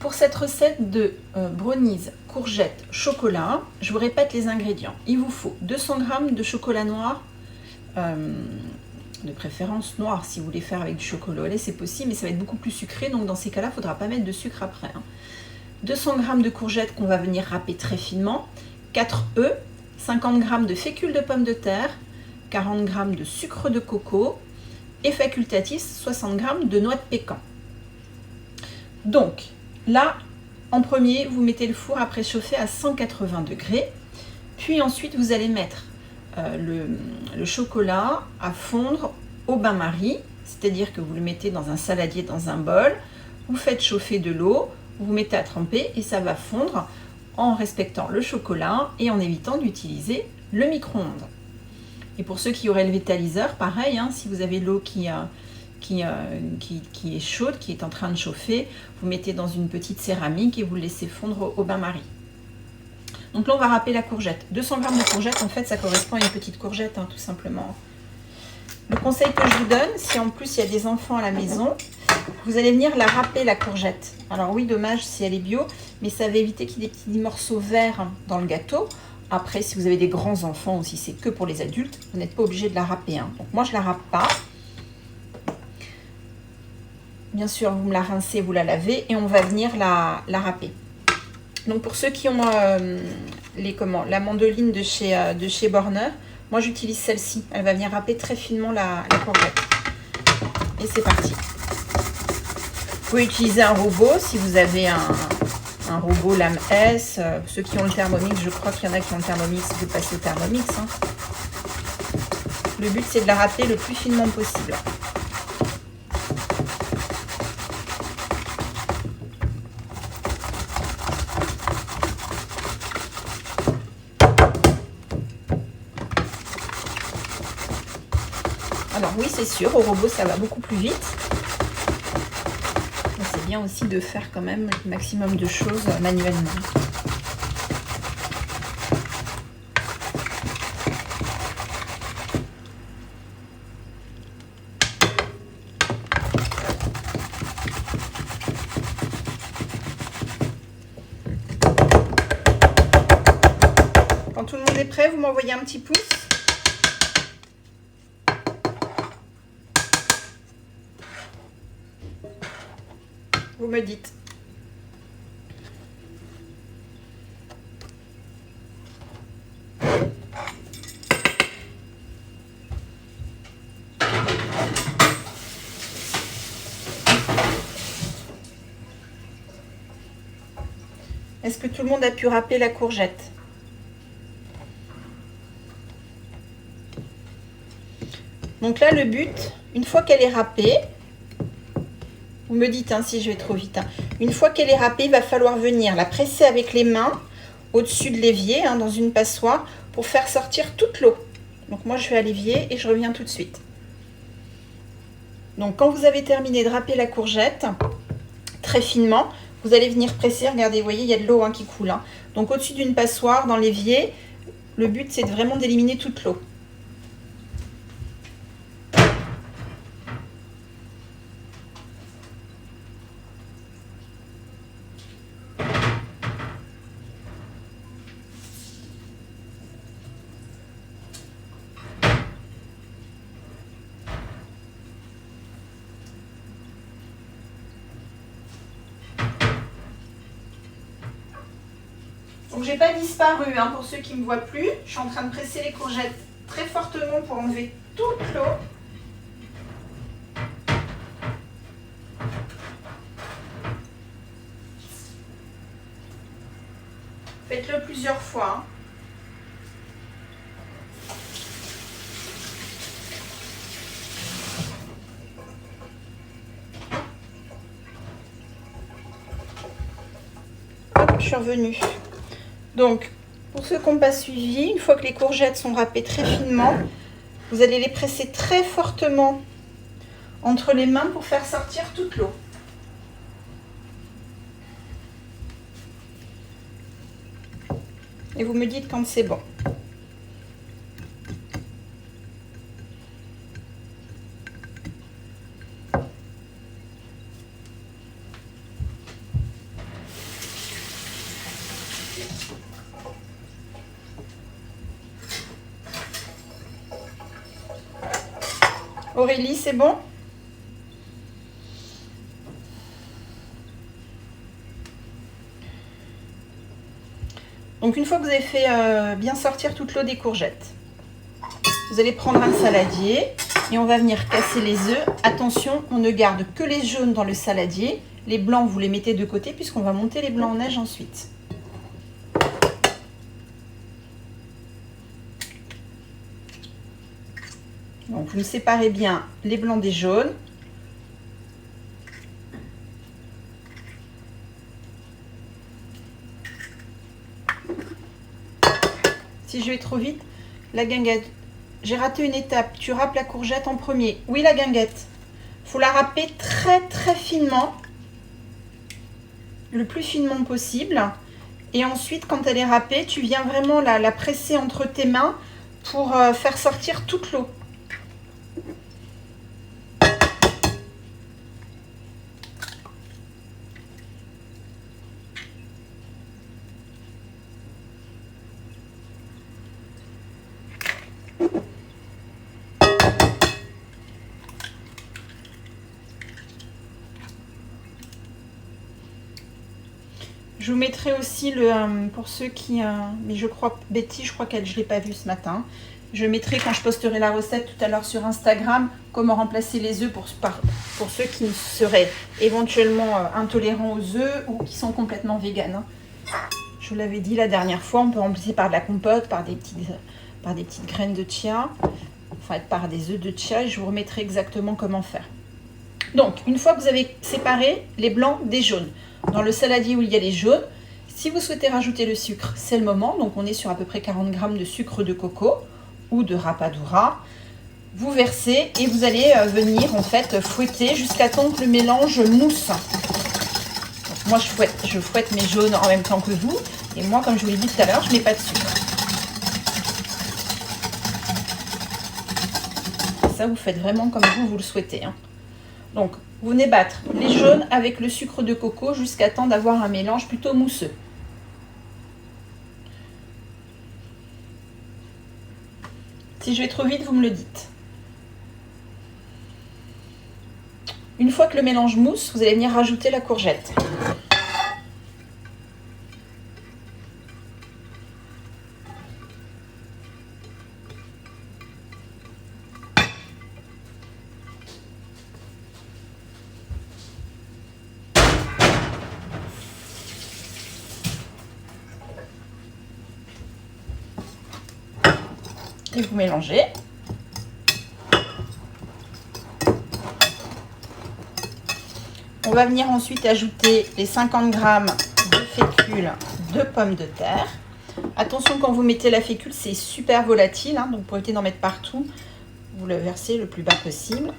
pour cette recette de brownies, courgettes, chocolat, je vous répète les ingrédients. Il vous faut 200 g de chocolat noir, de préférence noir. Si vous voulez faire avec du chocolat au lait, c'est possible, mais ça va être beaucoup plus sucré, donc dans ces cas-là, il ne faudra pas mettre de sucre après. 200 g de courgettes qu'on va venir râper très finement, 4 œufs, 50 g de fécule de pommes de terre, 40 g de sucre de coco et facultatif 60 g de noix de pécan. Donc là, en premier, vous mettez le four à préchauffer à 180 degrés, puis ensuite vous allez mettre le chocolat à fondre au bain-marie, c'est-à-dire que vous le mettez dans un saladier, dans un bol, vous faites chauffer de l'eau, vous mettez à tremper et ça va fondre en respectant le chocolat et en évitant d'utiliser le micro-ondes. Et pour ceux qui auraient le vétaliseur, pareil, si vous avez l'eau qui est chaude, qui est en train de chauffer, vous mettez dans une petite céramique et vous le laissez fondre au bain-marie. Donc là, on va râper la courgette. 200 g de courgette, en fait, ça correspond à une petite courgette, tout simplement. Le conseil que je vous donne, si en plus il y a des enfants à la maison, vous allez venir la râper, la courgette. Alors oui, dommage si elle est bio, mais ça va éviter qu'il y ait des petits morceaux verts dans le gâteau. Après, si vous avez des grands enfants ou si c'est que pour les adultes, vous n'êtes pas obligé de la râper. Donc moi, je ne la râpe pas. Bien sûr, vous me la rincez, vous la lavez et on va venir la râper. Donc pour ceux qui ont la mandoline de chez Borner, moi j'utilise celle-ci. Elle va venir râper très finement la courgette. Et c'est parti. Vous pouvez utiliser un robot si vous avez un robot lame S. Ceux qui ont le Thermomix, je crois qu'il y en a qui ont le Thermomix, vous passez au Thermomix. Le but c'est de la râper le plus finement possible. Alors oui, c'est sûr, au robot ça va beaucoup plus vite. Mais c'est bien aussi de faire quand même le maximum de choses manuellement. Quand tout le monde est prêt, vous m'envoyez un petit pouce. Vous me dites. Est-ce que tout le monde a pu râper la courgette? Donc là, le but, une fois qu'elle est râpée, vous me dites si je vais trop vite. Une fois qu'elle est râpée, il va falloir venir la presser avec les mains au-dessus de l'évier, dans une passoire, pour faire sortir toute l'eau. Donc moi, je vais à l'évier et je reviens tout de suite. Donc quand vous avez terminé de râper la courgette, très finement, vous allez venir presser. Regardez, vous voyez, il y a de l'eau qui coule. Donc au-dessus d'une passoire, dans l'évier, le but, c'est vraiment d'éliminer toute l'eau. Donc j'ai pas disparu, pour ceux qui ne me voient plus. Je suis en train de presser les courgettes très fortement pour enlever toute l'eau. Faites-le plusieurs fois. Hop, je suis revenue. Donc, pour ceux qui n'ont pas suivi, une fois que les courgettes sont râpées très finement, vous allez les presser très fortement entre les mains pour faire sortir toute l'eau. Et vous me dites quand c'est bon. Aurélie, c'est bon? Donc une fois que vous avez fait bien sortir toute l'eau des courgettes, vous allez prendre un saladier et on va venir casser les œufs. Attention, on ne garde que les jaunes dans le saladier. Les blancs, vous les mettez de côté puisqu'on va monter les blancs en neige ensuite. Donc vous séparez bien les blancs des jaunes. Si je vais trop vite, la guinguette. J'ai raté une étape. Tu râpes la courgette en premier. Oui, la guinguette. Il faut la râper très très finement. Le plus finement possible. Et ensuite, quand elle est râpée, tu viens vraiment la presser entre tes mains pour faire sortir toute l'eau. Je vous mettrai aussi pour ceux qui... mais je crois, Betty, je crois je ne l'ai pas vu ce matin. Je mettrai quand je posterai la recette tout à l'heure sur Instagram, comment remplacer les œufs pour ceux qui seraient éventuellement intolérants aux œufs ou qui sont complètement véganes. Je vous l'avais dit la dernière fois, on peut remplacer par de la compote, par des petites graines de chia, enfin par des œufs de chia, et je vous remettrai exactement comment faire. Donc, une fois que vous avez séparé les blancs des jaunes, dans le saladier où il y a les jaunes, si vous souhaitez rajouter le sucre, c'est le moment. Donc, on est sur à peu près 40 g de sucre de coco ou de rapadura. Vous versez et vous allez venir en fait fouetter jusqu'à temps que le mélange mousse. Donc, moi, je fouette mes jaunes en même temps que vous. Et moi, comme je vous l'ai dit tout à l'heure, je ne mets pas de sucre. Et ça, vous faites vraiment comme vous le souhaitez, hein. Donc, vous venez battre les jaunes avec le sucre de coco jusqu'à temps d'avoir un mélange plutôt mousseux. Si je vais trop vite, vous me le dites. Une fois que le mélange mousse, vous allez venir rajouter la courgette. Et vous mélangez. On va venir ensuite ajouter les 50 g de fécule de pommes de terre. Attention, quand vous mettez la fécule, c'est super volatile, hein, donc pour éviter d'en mettre partout, vous le versez le plus bas possible.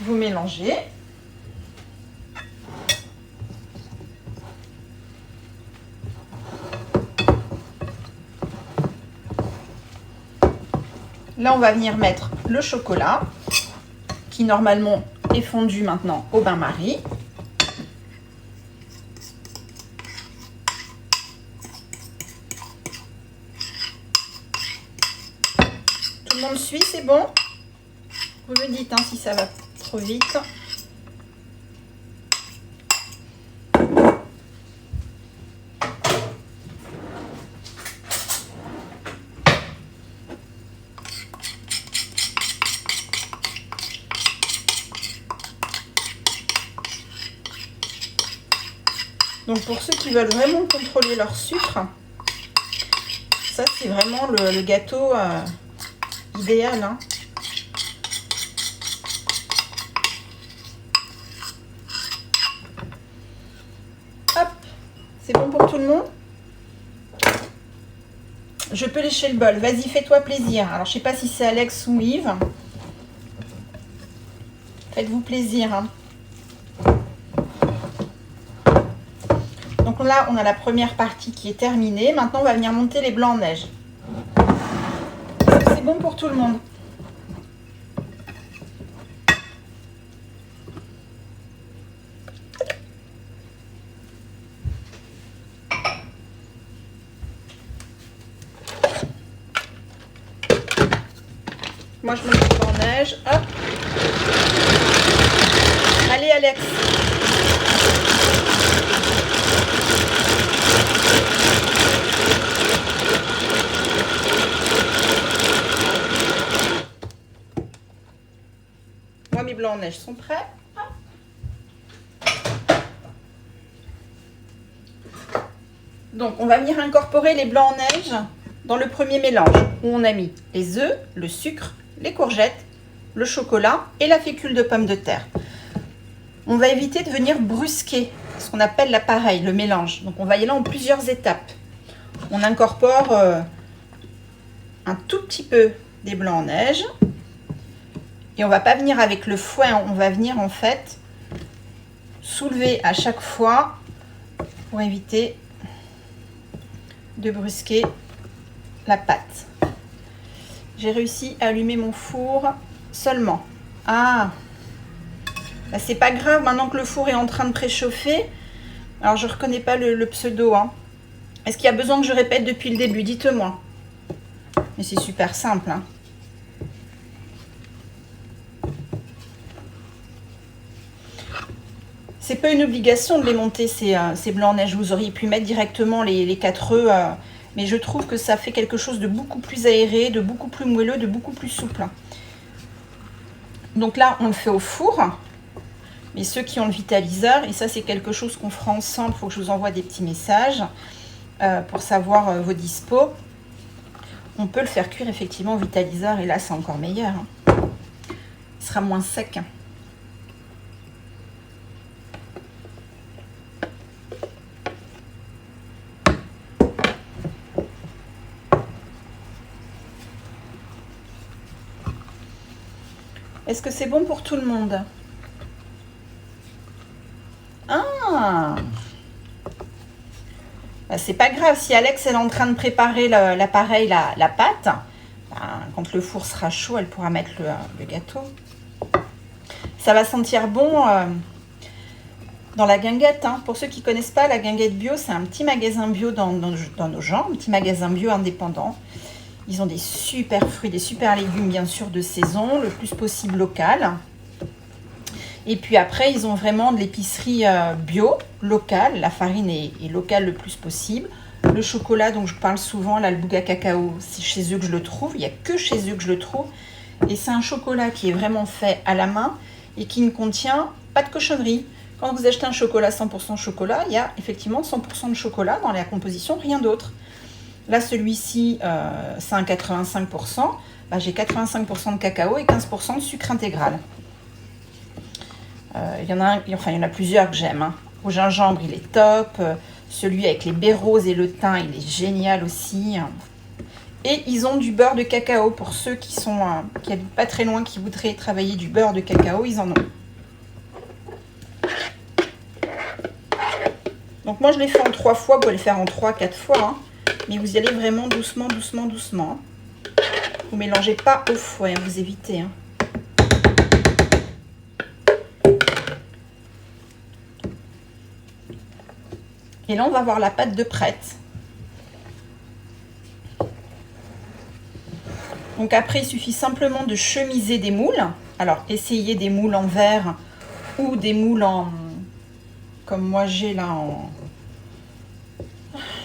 Vous mélangez. Là, on va venir mettre le chocolat, qui normalement est fondu maintenant au bain-marie. Tout le monde suit, c'est bon? Vous me dites hein, si ça va trop vite. Donc pour ceux qui veulent vraiment contrôler leur sucre, ça c'est vraiment le gâteau idéal, hein. Hop, c'est bon pour tout le monde? Je peux lécher le bol, vas-y fais-toi plaisir. Alors je sais pas si c'est Alex ou Yves. Faites-vous plaisir, hein. Donc là, on a la première partie qui est terminée. Maintenant, on va venir monter les blancs en neige. C'est bon pour tout le monde. Moi, je mets le blanc en neige. Hop. Allez, Alex. Moi, mes blancs en neige sont prêts. Donc, on va venir incorporer les blancs en neige dans le premier mélange où on a mis les œufs, le sucre, les courgettes, le chocolat et la fécule de pomme de terre. On va éviter de venir brusquer ce qu'on appelle l'appareil, le mélange. Donc, on va y aller en plusieurs étapes. On incorpore un tout petit peu des blancs en neige. Et on ne va pas venir avec le fouet, on va venir en fait soulever à chaque fois pour éviter de brusquer la pâte. J'ai réussi à allumer mon four seulement. Ah, bah, c'est pas grave, maintenant que le four est en train de préchauffer. Alors je reconnais pas le pseudo. Hein. Est-ce qu'il y a besoin que je répète depuis le début? Dites-moi. Mais c'est super simple. Hein. C'est pas une obligation de les monter ces blancs en neige. Vous auriez pu mettre directement les 4 œufs. Mais je trouve que ça fait quelque chose de beaucoup plus aéré, de beaucoup plus moelleux, de beaucoup plus souple. Donc là, on le fait au four. Mais ceux qui ont le vitaliseur, et ça c'est quelque chose qu'on fera ensemble, il faut que je vous envoie des petits messages pour savoir vos dispos. On peut le faire cuire effectivement au vitaliseur et là c'est encore meilleur. Hein. Il sera moins sec. Est-ce que c'est bon pour tout le monde? Ah, bah, c'est pas grave, si Alex elle est en train de préparer l'appareil, la pâte, bah, quand le four sera chaud, elle pourra mettre le gâteau. Ça va sentir bon dans la guinguette. Hein. Pour ceux qui ne connaissent pas, la guinguette bio, c'est un petit magasin bio dans nos gens, un petit magasin bio indépendant. Ils ont des super fruits, des super légumes, bien sûr, de saison, le plus possible local. Et puis après, ils ont vraiment de l'épicerie bio, locale. La farine est locale le plus possible. Le chocolat dont je parle souvent, là, le Bouga Cacao, c'est chez eux que je le trouve. Il n'y a que chez eux que je le trouve. Et c'est un chocolat qui est vraiment fait à la main et qui ne contient pas de cochonnerie. Quand vous achetez un chocolat 100% chocolat, il y a effectivement 100% de chocolat dans la composition, rien d'autre. Là, celui-ci, c'est un 85%. Bah, j'ai 85% de cacao et 15% de sucre intégral. Il y en a plusieurs que j'aime. Hein. Au gingembre, il est top. Celui avec les baies roses et le thym, il est génial aussi. Et ils ont du beurre de cacao. Pour ceux qui habitent pas très loin, qui voudraient travailler du beurre de cacao, ils en ont. Donc moi, je l'ai fait en 3 fois. Vous pouvez le faire en 3-4 fois. Hein. Mais vous y allez vraiment doucement, doucement, doucement. Vous ne mélangez pas au fouet, hein, vous évitez. Hein. Et là, on va avoir la pâte de prête. Donc après, il suffit simplement de chemiser des moules. Alors, essayez des moules en verre ou des moules en... Comme moi, j'ai là en...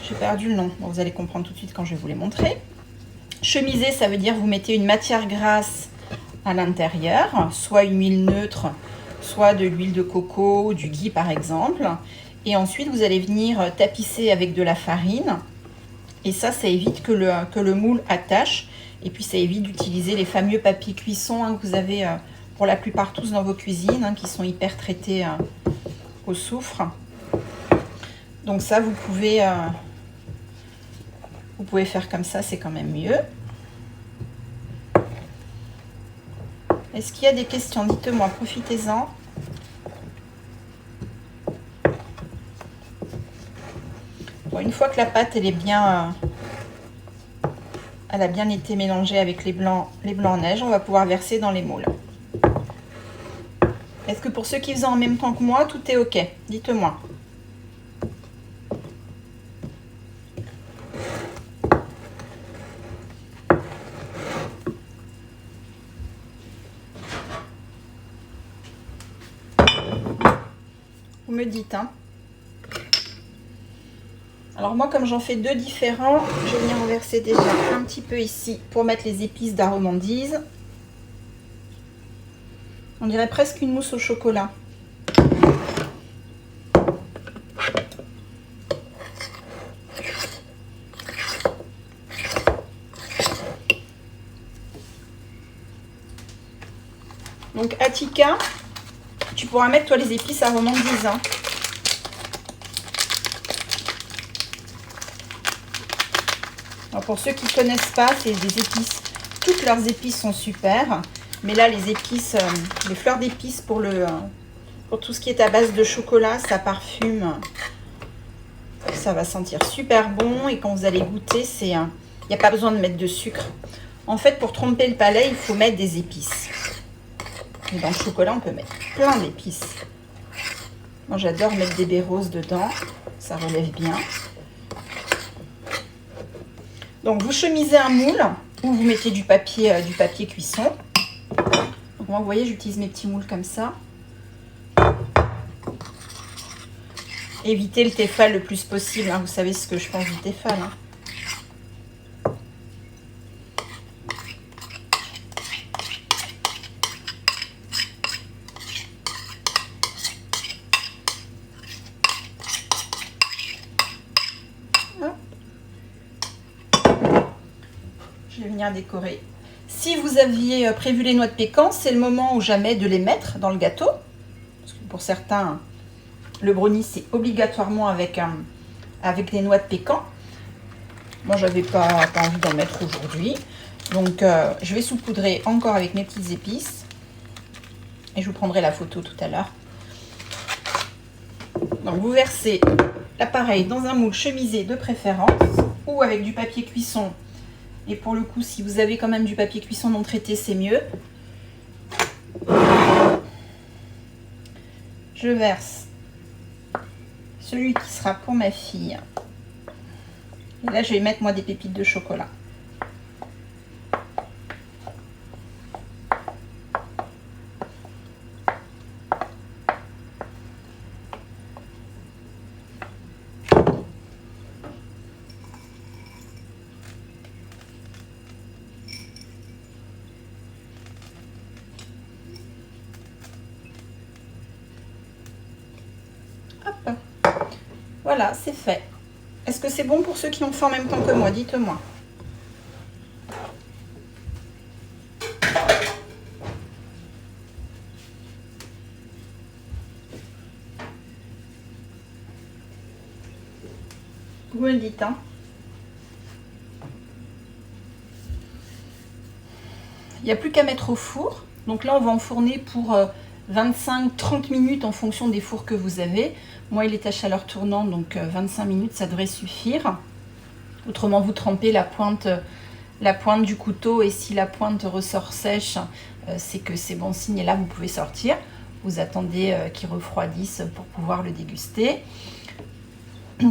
J'ai perdu le nom. Bon, vous allez comprendre tout de suite quand je vais vous les montrer. Chemiser, ça veut dire vous mettez une matière grasse à l'intérieur, soit une huile neutre, soit de l'huile de coco, du ghee par exemple. Et ensuite, vous allez venir tapisser avec de la farine. Et ça évite que le moule attache. Et puis, ça évite d'utiliser les fameux papiers cuisson hein, que vous avez pour la plupart tous dans vos cuisines, hein, qui sont hyper traités au soufre. Donc ça, vous pouvez faire comme ça, c'est quand même mieux. Est-ce qu'il y a des questions? Dites-moi, profitez-en. Bon, une fois que la pâte elle a bien été mélangée avec les blancs en neige, on va pouvoir verser dans les moules. Est-ce que pour ceux qui faisaient en même temps que moi, tout est OK? Dites-moi. Vous me dites, hein. Alors moi, comme j'en fais deux différents, je vais venir en verser déjà un petit peu ici pour mettre les épices d'aromandise. On dirait presque une mousse au chocolat. Donc Attika, tu pourras mettre toi les épices aromandise, hein. Alors pour ceux qui ne connaissent pas, c'est des épices. Toutes leurs épices sont super. Mais là, les épices, les fleurs d'épices pour tout ce qui est à base de chocolat, ça parfume. Ça va sentir super bon. Et quand vous allez goûter, il n'y a pas besoin de mettre de sucre. En fait, pour tromper le palais, il faut mettre des épices. Et dans le chocolat, on peut mettre plein d'épices. Moi, j'adore mettre des baies roses dedans. Ça relève bien. Donc, vous chemisez un moule ou vous mettez du papier cuisson. Donc, moi, vous voyez, j'utilise mes petits moules comme ça. Évitez le Tefal le plus possible, hein. Vous savez ce que je pense du Tefal, hein. Je vais venir décorer. Si vous aviez prévu les noix de pécan, c'est le moment ou jamais de les mettre dans le gâteau. Parce que pour certains, le brownie, c'est obligatoirement avec des noix de pécan. Moi, j'avais pas envie d'en mettre aujourd'hui. Donc, je vais saupoudrer encore avec mes petites épices. Et je vous prendrai la photo tout à l'heure. Donc, vous versez l'appareil dans un moule chemisé de préférence ou avec du papier cuisson. Et pour le coup, si vous avez quand même du papier cuisson non traité, c'est mieux. Je verse celui qui sera pour ma fille. Et là, je vais mettre moi des pépites de chocolat. Hop. Voilà, c'est fait. Est-ce que c'est bon pour ceux qui ont fait en même temps que moi? Dites-moi. Vous me le dites, hein. Il n'y a plus qu'à mettre au four. Donc là, on va enfourner pour 25-30 minutes en fonction des fours que vous avez. Moi, il est à chaleur tournante, donc 25 minutes, ça devrait suffire. Autrement, vous trempez la pointe du couteau et si la pointe ressort sèche, c'est que c'est bon signe. Et là, vous pouvez sortir. Vous attendez qu'il refroidisse pour pouvoir le déguster.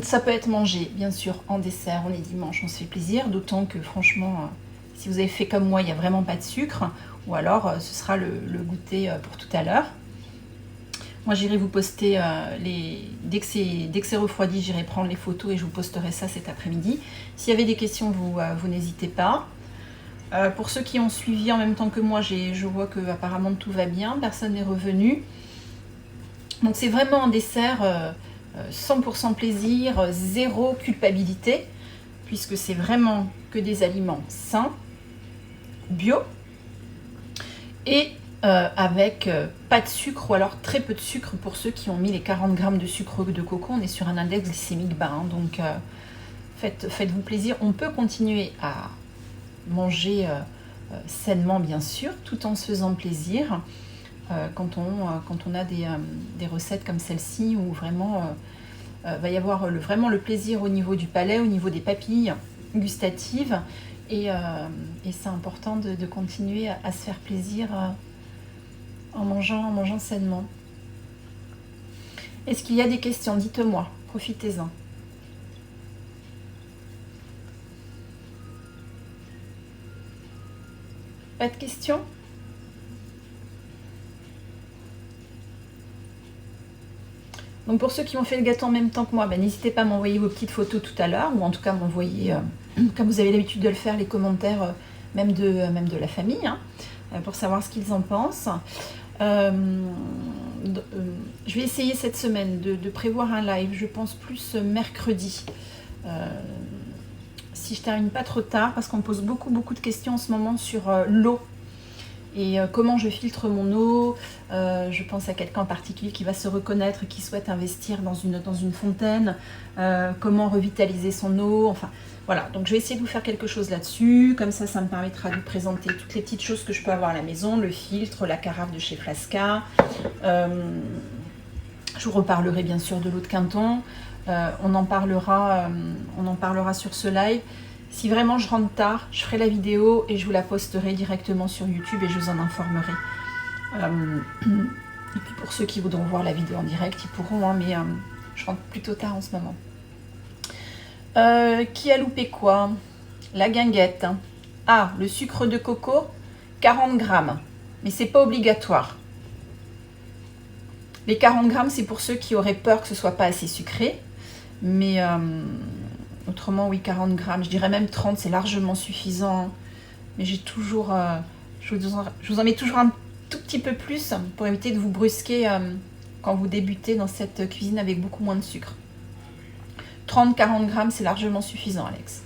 Ça peut être mangé, bien sûr, en dessert. On est dimanche, on se fait plaisir. D'autant que, franchement, si vous avez fait comme moi, il n'y a vraiment pas de sucre. Ou alors, ce sera le goûter pour tout à l'heure. Moi, j'irai vous poster, dès que c'est refroidi, j'irai prendre les photos et je vous posterai ça cet après-midi. S'il y avait des questions, vous n'hésitez pas. Pour ceux qui ont suivi en même temps que moi, je vois que apparemment tout va bien. Personne n'est revenu. Donc, c'est vraiment un dessert 100% plaisir, zéro culpabilité, puisque c'est vraiment que des aliments sains, bio, et avec pas de sucre ou alors très peu de sucre pour ceux qui ont mis les 40 grammes de sucre de coco. On est sur un index glycémique bas, hein, donc faites-vous plaisir. On peut continuer à manger sainement, bien sûr, tout en se faisant plaisir. Quand on a des recettes comme celle-ci où vraiment va y avoir vraiment le plaisir au niveau du palais, au niveau des papilles gustatives et c'est important de continuer à se faire plaisir en mangeant sainement. Est-ce qu'il y a des questions? Dites-moi, profitez-en. Pas de questions? Donc pour ceux qui ont fait le gâteau en même temps que moi, ben, n'hésitez pas à m'envoyer vos petites photos tout à l'heure, ou en tout cas m'envoyer, comme vous avez l'habitude de le faire, les commentaires même de la famille, hein, pour savoir ce qu'ils en pensent. Je vais essayer cette semaine de prévoir un live, je pense plus mercredi. Si je termine pas trop tard, parce qu'on me pose beaucoup de questions en ce moment sur l'eau et comment je filtre mon eau. Je pense à quelqu'un en particulier qui va se reconnaître et qui souhaite investir dans une fontaine, comment revitaliser son eau, enfin voilà. Donc je vais essayer de vous faire quelque chose là-dessus, comme ça me permettra de vous présenter toutes les petites choses que je peux avoir à la maison, le filtre, la carafe de chez Flasca. Je vous reparlerai bien sûr de l'eau de Quinton. On en parlera sur ce live. Si vraiment je rentre tard, je ferai la vidéo et je vous la posterai directement sur YouTube et je vous en informerai. Et puis pour ceux qui voudront voir la vidéo en direct, ils pourront, hein, mais je rentre plutôt tard en ce moment. Qui a loupé quoi? La guinguette. Ah, le sucre de coco, 40 grammes. Mais c'est pas obligatoire. Les 40 grammes, c'est pour ceux qui auraient peur que ce soit pas assez sucré. Mais autrement, oui, 40 grammes. Je dirais même 30, c'est largement suffisant. Mais j'ai toujours... je vous en mets toujours un tout petit peu plus pour éviter de vous brusquer quand vous débutez dans cette cuisine avec beaucoup moins de sucre. 30-40 grammes, c'est largement suffisant, Alex.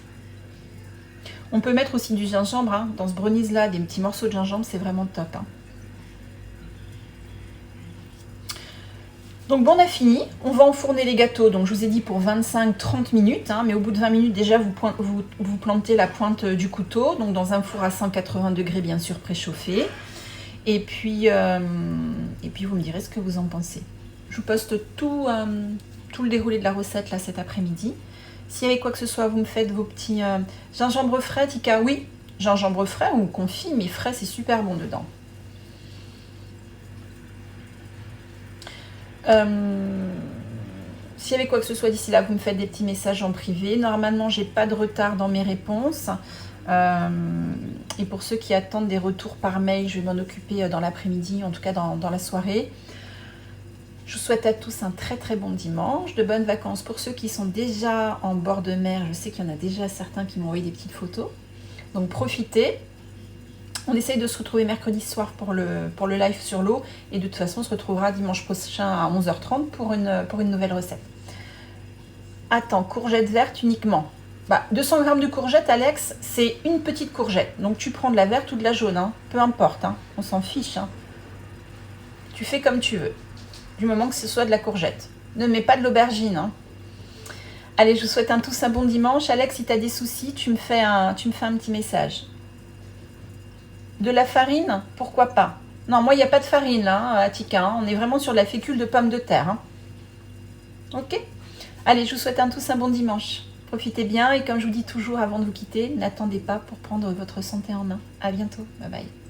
On peut mettre aussi du gingembre. Hein. Dans ce brownies-là, des petits morceaux de gingembre, c'est vraiment top. Hein. Donc bon, on a fini. On va enfourner les gâteaux. Donc je vous ai dit pour 25-30 minutes. Hein, mais au bout de 20 minutes, déjà, vous plantez la pointe du couteau. Donc dans un four à 180 degrés, bien sûr, préchauffé. Et puis vous me direz ce que vous en pensez. Je vous poste tout le déroulé de la recette là cet après-midi. S'il y avait quoi que ce soit, vous me faites vos petits gingembre frais, Tika. Oui, gingembre frais ou confit, mais frais, c'est super bon dedans. S'il y avait quoi que ce soit d'ici là, vous me faites des petits messages en privé. Normalement, j'ai pas de retard dans mes réponses. Et pour ceux qui attendent des retours par mail, je vais m'en occuper dans l'après-midi, en tout cas dans la soirée. Je vous souhaite à tous un très bon dimanche, de bonnes vacances. Pour ceux qui sont déjà en bord de mer, je sais qu'il y en a déjà certains qui m'ont envoyé des petites photos. Donc profitez. On essaye de se retrouver mercredi soir pour le live sur l'eau. Et de toute façon, on se retrouvera dimanche prochain à 11h30 pour une nouvelle recette. Attends, courgettes vertes uniquement. 200 g de courgettes, Alex, c'est une petite courgette. Donc tu prends de la verte ou de la jaune, hein, peu importe, hein, on s'en fiche. Hein. Tu fais comme tu veux, du moment que ce soit de la courgette. Ne mets pas de l'aubergine. Hein. Allez, je vous souhaite tous un bon dimanche. Alex, si tu as des soucis, tu me fais un petit message. De la farine, pourquoi pas? Non, moi, il n'y a pas de farine là, à Tika. Hein. On est vraiment sur de la fécule de pommes de terre. Hein. Ok? Allez, je vous souhaite tous un bon dimanche. Profitez bien et comme je vous dis toujours avant de vous quitter, n'attendez pas pour prendre votre santé en main. À bientôt. Bye bye.